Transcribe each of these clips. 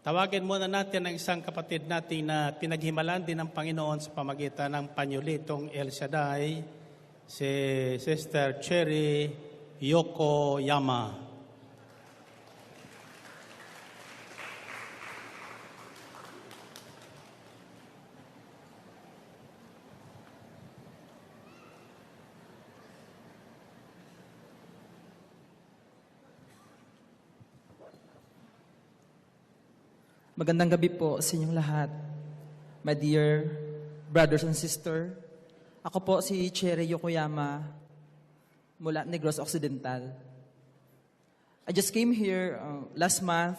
Tawagin muna natin ang isang kapatid natin na pinaghimalan din ng Panginoon sa pamagitan ng Panyulitong El Shaddai, si Sister Cherry Yokoyama. Magandang gabi po sa inyong lahat, my dear brothers and sisters. Ako po si Cherry Yokoyama mula Negros Occidental. I just came here last month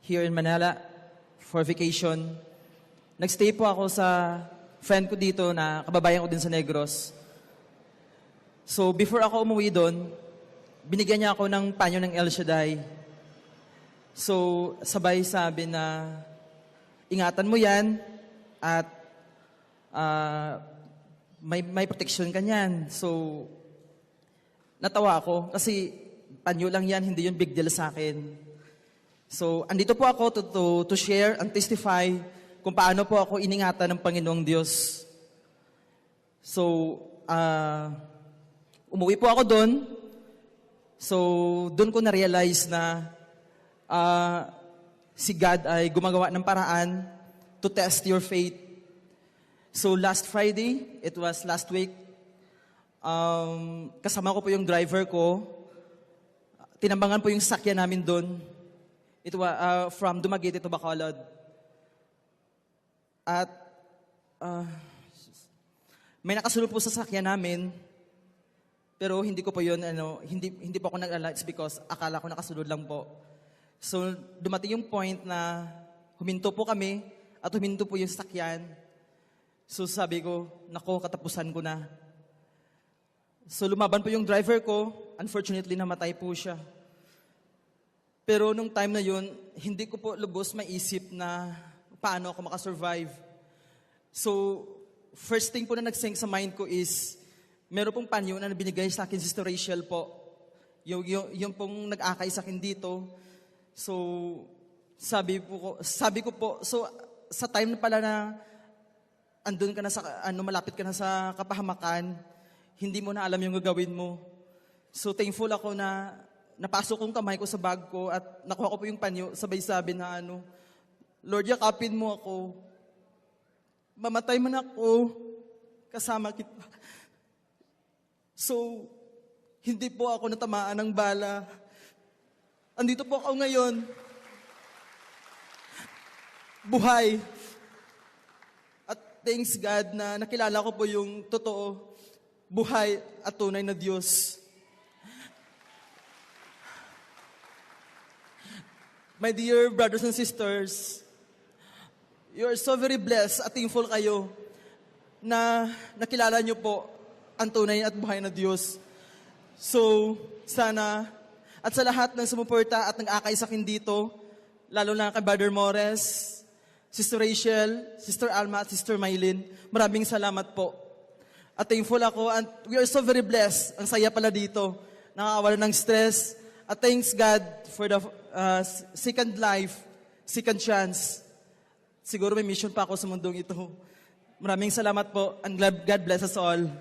here in Manila for vacation. Nagstay po ako sa friend ko dito na kababayan ko din sa Negros. So before ako umuwi doon, binigyan niya ako ng panyo ng El Shaddai. So, sabay sabi na, ingatan mo yan at may protection ka niyan. So, natawa ako kasi panyo lang yan, hindi yun big deal sa akin. So, andito po ako to share and testify kung paano po ako iningatan ng Panginoong Diyos. So, umuwi po ako doon. So, doon ko na-realize na si God ay gumagawa ng paraan to test your faith. So last Friday, it was last week, kasama ko po yung driver ko. Tinambangan po yung sakyan namin doon. It was from Dumaguete to Bacolod. At may nakasunod po sa sakyan namin. Pero hindi ko po yun, hindi po ako nag-alerts because akala ko nakasunod lang po. So, dumating yung point na huminto po kami at huminto po yung sakyan. So, sabi ko, nako, katapusan ko na. So, lumaban po yung driver ko. Unfortunately, namatay po siya. Pero nung time na yun, hindi ko po lubos maisip na paano ako makasurvive. So, first thing po na nagsink sa mind ko is, meron pong panyo na binigay sa akin, Sister Rachel po. Yung pong nag-akay sa akin dito. So, sabi ko po, so sa time na pala na andun ka na sa, malapit ka na sa kapahamakan, hindi mo na alam yung gagawin mo. So, thankful ako na napasok kong kamay ko sa bag ko at nakuha ko po yung panyo, sabay sabi na Lord, yakapin mo ako. Mamatay man ako, kasama kita. So, hindi po ako natamaan ng bala. Andito po ako ngayon. Buhay. At thanks God na nakilala ko po yung totoo, buhay at tunay na Diyos. My dear brothers and sisters, you are so very blessed at thankful kayo na nakilala niyo po ang tunay at buhay na Diyos. So, sana at sa lahat ng sumuporta at nag-akay sa akin dito, lalo na kay Brother Mores, Sister Rachel, Sister Alma at Sister Maylin, maraming salamat po. At thankful ako and we are so very blessed. Ang saya pala dito. Nakakawala ng stress. At thanks God for the second life, second chance. Siguro may mission pa ako sa mundong ito. Maraming salamat po and God bless us all.